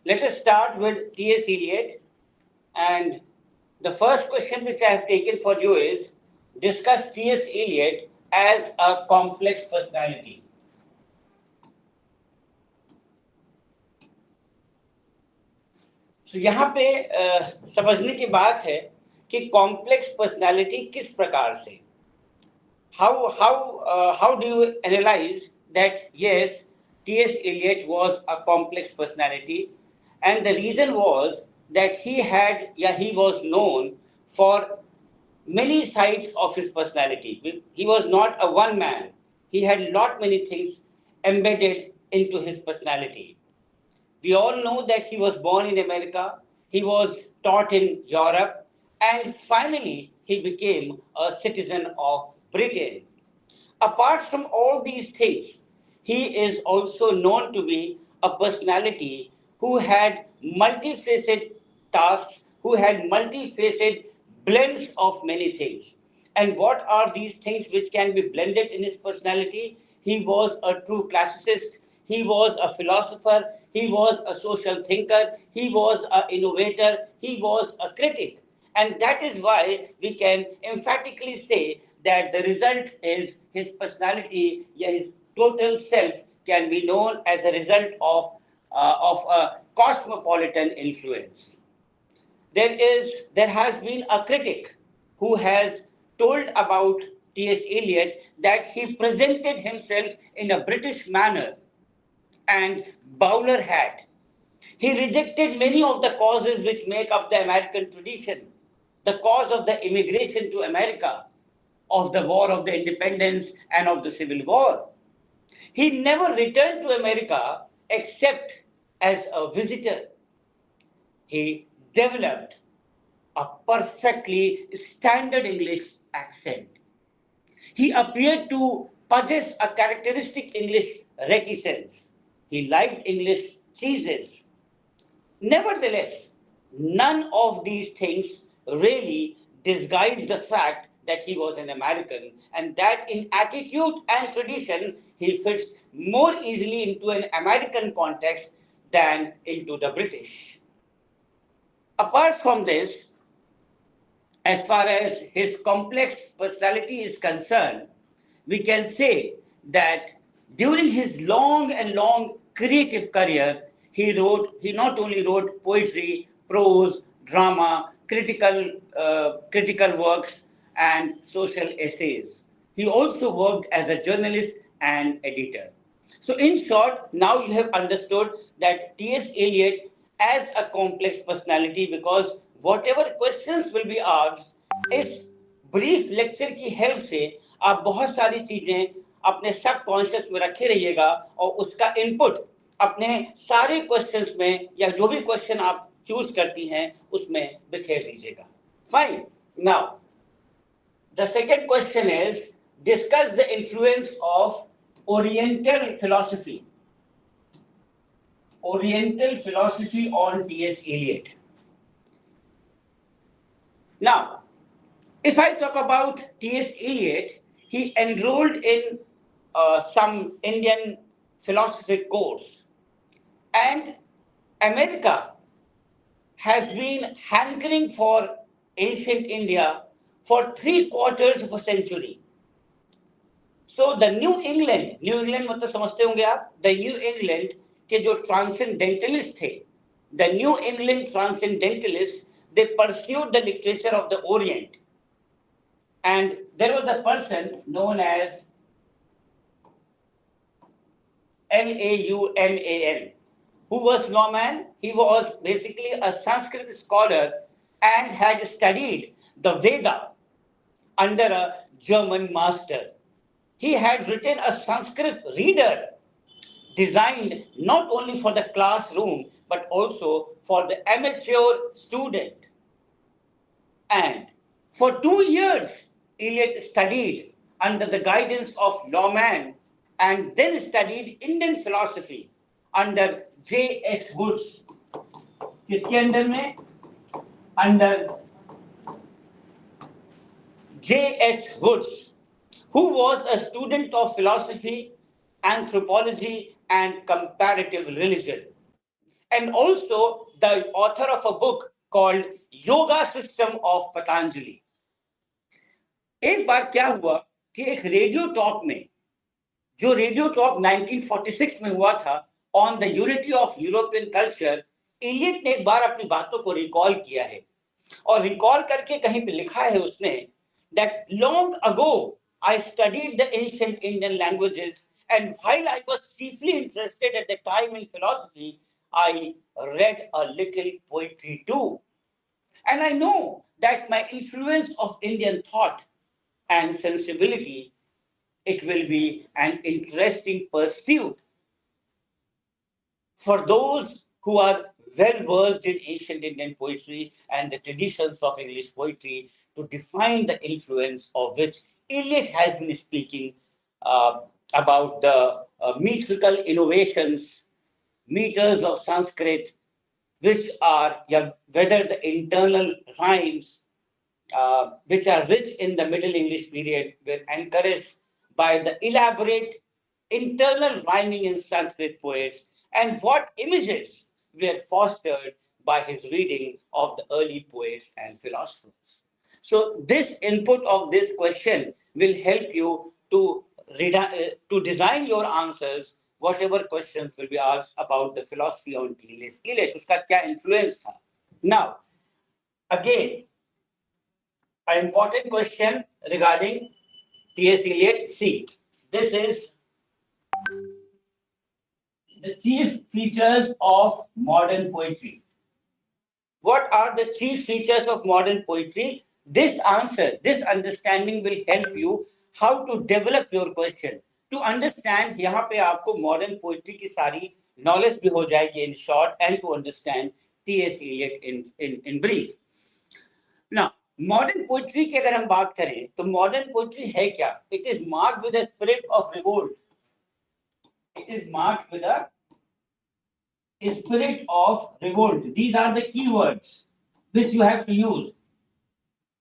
Let us start with T.S. Eliot. And the first question which I have taken for you is discuss T.S. Eliot as a complex personality. तो यहाँ पे समझने की बात है कि कॉम्प्लेक्स पर्सनालिटी किस प्रकार से how do you analyze that yes, T.S. Eliot was a complex personality, and the reason was that he was known for many sides of his personality. He was not a one man. He had lot many things embedded into his personality. We all know that he was born in America, he was taught in Europe, and finally he became a citizen of Britain. Apart from all these things, he is also known to be a personality who had multifaceted tasks, who had multifaceted blends of many things. And what are these things which can be blended in his personality? He was a true classicist, he was a philosopher, he was a social thinker, he was an innovator, he was a critic. And that is why we can emphatically say that the result is his personality, his total self can be known as a result of a cosmopolitan influence. There has been a critic who has told about T.S. Eliot that he presented himself in a British manner and bowler hat. He rejected many of the causes which make up the American tradition, the cause of the immigration to America, of the War of the Independence and of the Civil War. He never returned to America except as a visitor. He developed a perfectly standard English accent. He appeared to possess a characteristic English reticence. He liked English cheeses. Nevertheless, none of these things really disguise the fact that he was an American and that in attitude and tradition he fits more easily into an American context than into the British. Apart from this, as far as his complex personality is concerned, we can say that during his long creative career, he not only wrote poetry, prose, drama, critical works, and social essays. He also worked as a journalist and editor. So, in short, now you have understood that T.S. Eliot as a complex personality because whatever questions will be asked, इस brief lecture की help से आप बहुत सारी चीजें अपने सब conscious में रखे रहिएगा और उसका इनपुट अपने सारे क्वेश्चंस में या जो भी क्वेश्चन आप चूज करती हैं उसमें बिखेर दीजिएगा. Fine. Now the second question is discuss the influence of Oriental philosophy. Oriental philosophy on T.S. Eliot. Now, if I talk about T.S. Eliot, he enrolled in some Indian philosophy course, and America has been hankering for ancient India for 3/4 of a century. So the New England मतलब समझते होंगे आप, the New England के जो transcendentalist थे, the New England transcendentalist, they pursued the literature of the Orient, and there was a person known as Lauman, who was Lauman. He was basically a Sanskrit scholar and had studied the Veda under a German master. He had written a Sanskrit reader designed not only for the classroom but also for the amateur student. And for 2 years, Eliot studied under the guidance of Lauman and then studied Indian philosophy under J.H. Woods. किसके under में? Under J.H. Woods, who was a student of philosophy, anthropology, and comparative religion. and also the author of a book called Yoga System of Patanjali. एक बार क्या हुआ कि एक radio talk में, जो radio talk 1946 में हुआ था on the unity of European culture, Eliot ने एक बार अपनी बातों को रिकॉल किया है और रिकॉल करके कहीं पे लिखा है उसने that long ago I studied the ancient Indian languages, and while I was chiefly interested at the time in philosophy, I read a little poetry too. And I know that my influence of Indian thought and sensibility, it will be an interesting pursuit for those who are well versed in ancient Indian poetry and the traditions of English poetry to define the influence of which Eliot has been speaking about the metrical innovations, meters of Sanskrit, which are, yeah, whether the internal rhymes, which are rich in the Middle English period, were encouraged by the elaborate internal rhyming in Sanskrit poets, and what images were fostered by his reading of the early poets and philosophers. So, this input of this question will help you to design your answers, whatever questions will be asked about the philosophy on T.S. Eliot, उसका क्या influence था. Now, again, an important question regarding T.S. Eliot. See, this is the chief features of modern poetry. What are the chief features of modern poetry? This answer, this understanding will help you how to develop your question. To understand, यहाँ पे आपको modern poetry की सारी knowledge भी हो जाएगी in short, and to understand T.S. Eliot in brief. Now, modern poetry की अगर हम बात करें तो modern poetry है क्या? It is marked with a spirit of revolt. It is marked with a spirit of revolt. These are the keywords which you have to use.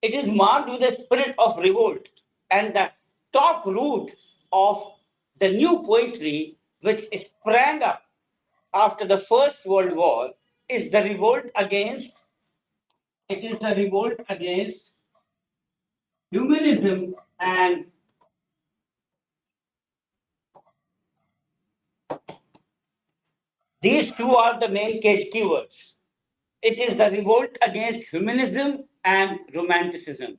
It is marked with a spirit of revolt, and the top root of the new poetry which sprang up after the First World War is the revolt against. It is the revolt against humanism and these two are the main keywords. It is the revolt against humanism and romanticism.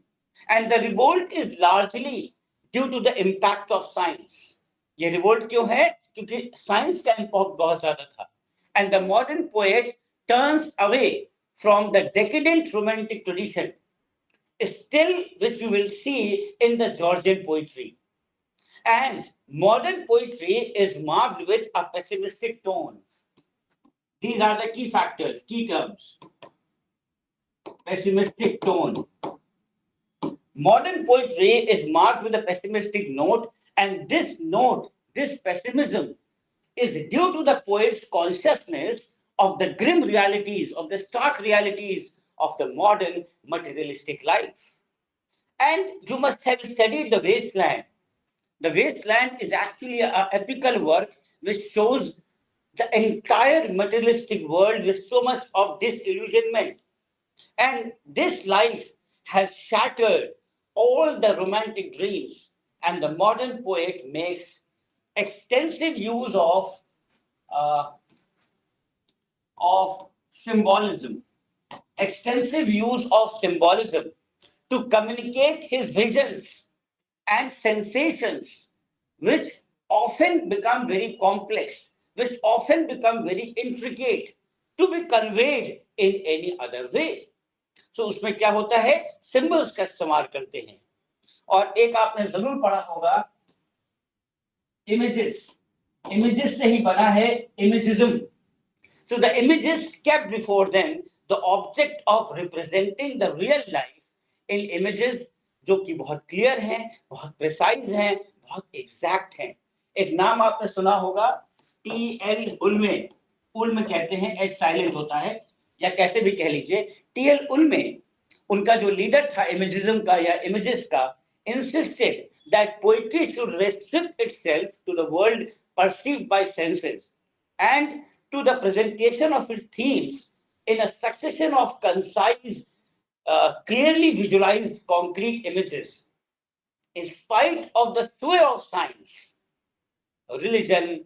And the revolt is largely due to the impact of science. ये revolt क्यों है? क्योंकि science का impact बहुत ज़्यादा था. And the modern poet turns away from the decadent romantic tradition, still which you will see in the Georgian poetry. And modern poetry is marked with a pessimistic tone. These are the key factors, key terms. Pessimistic tone. Modern poetry is marked with a pessimistic note, and this note, this pessimism, is due to the poet's consciousness of the grim realities, of the stark realities of the modern materialistic life. And you must have studied The Wasteland. The Wasteland is actually an epical work which shows the entire materialistic world with so much of disillusionment. And this life has shattered all the romantic dreams, and the modern poet makes extensive use of symbolism, extensive use of symbolism to communicate his visions and sensations, which often become very complex, which often become very intricate to be conveyed in any other way. So उसमें क्या होता है? Symbols का इस्तेमाल करते हैं. और एक आपने जरूर पढ़ा होगा, images. Images से ही बना है imagism. So the images kept before them the object of representing the real life in images जो कि बहुत क्लियर हैं, बहुत प्रिसाइज हैं, बहुत एग्जैक्ट हैं. एक नाम आपने सुना होगा, T.L. उल्मे. उल्म कहते हैं, एच साइलेंट होता है, या कैसे भी कह लीजिए. T.L. उल्मे, उनका जो लीडर था इमेजिज्म का या इमेजेस का, insisted that poetry should restrict itself to the world perceived by senses and to the presentation of its themes in a succession of concise, clearly visualized concrete images. In spite of the sway of science, religion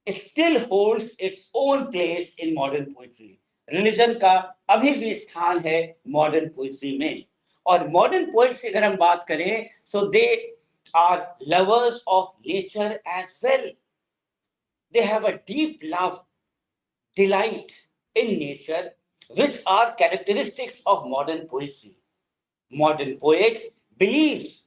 still holds its own place in modern poetry. Religion का अभी भी स्थान है modern poetry में. और modern poets की अगर हम बात करें, so they are lovers of nature as well. They have a deep love, delight in nature, which are characteristics of modern poetry. Modern poet believes,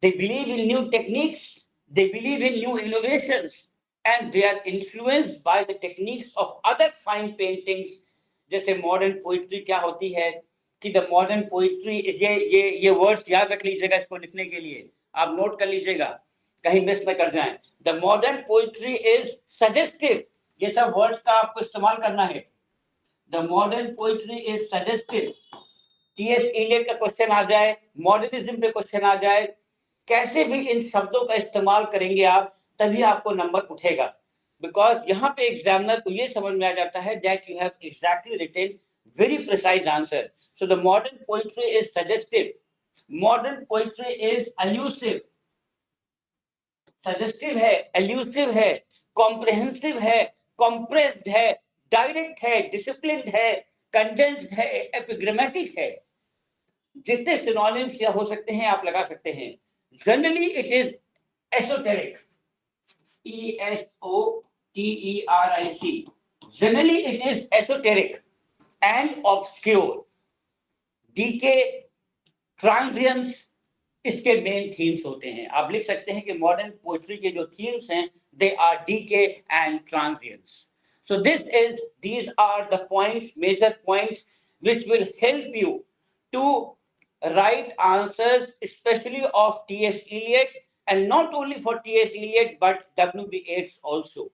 they believe in new techniques, they believe in new innovations, and they are influenced by the techniques of other fine paintings. जैसे modern poetry क्या होती है कि the modern poetry, ये words याद रख लीजिएगा इसको लिखने के लिए, आप नोट कर लीजिएगा कहीं मिस न कर जाएं. The modern poetry is suggestive. ये सब वर्ड्स का आपको इस्तेमाल करना है. The modern poetry is suggestive. TS Eliot का क्वेश्चन आ जाए, मॉडर्निज्म पे क्वेश्चन आ जाए, कैसे भी इन शब्दों का इस्तेमाल करेंगे आप, तभी आपको नंबर उठेगा. बिकॉज यहाँ पे एग्जामिनर को ये समझ में आ जाता है that you have exactly written very precise answer. So the modern poetry is suggestive, modern poetry is elusive. Suggestive है, एल्यूसिव है, कॉम्प्रिहेंसिव है, कॉम्प्रेस्ड है, डायरेक्ट है, डिसिप्लिन्ड है, कंडेंस्ड है, एपिग्रामेटिक है. जितने सिनोनिम्स या हो सकते हैं आप लगा सकते हैं. Generally it is esoteric, ESOTERIC. Generally it is esoteric and obscure. Decay, transience इसके मेन थीम्स होते हैं. आप लिख सकते हैं कि मॉडर्न पोएट्री के जो थीम्स हैं, they are decay and transience. So these are the points, major points, which will help you to write answers, especially of T.S. Eliot, and not only for T.S. Eliot but W.B. Yeats also.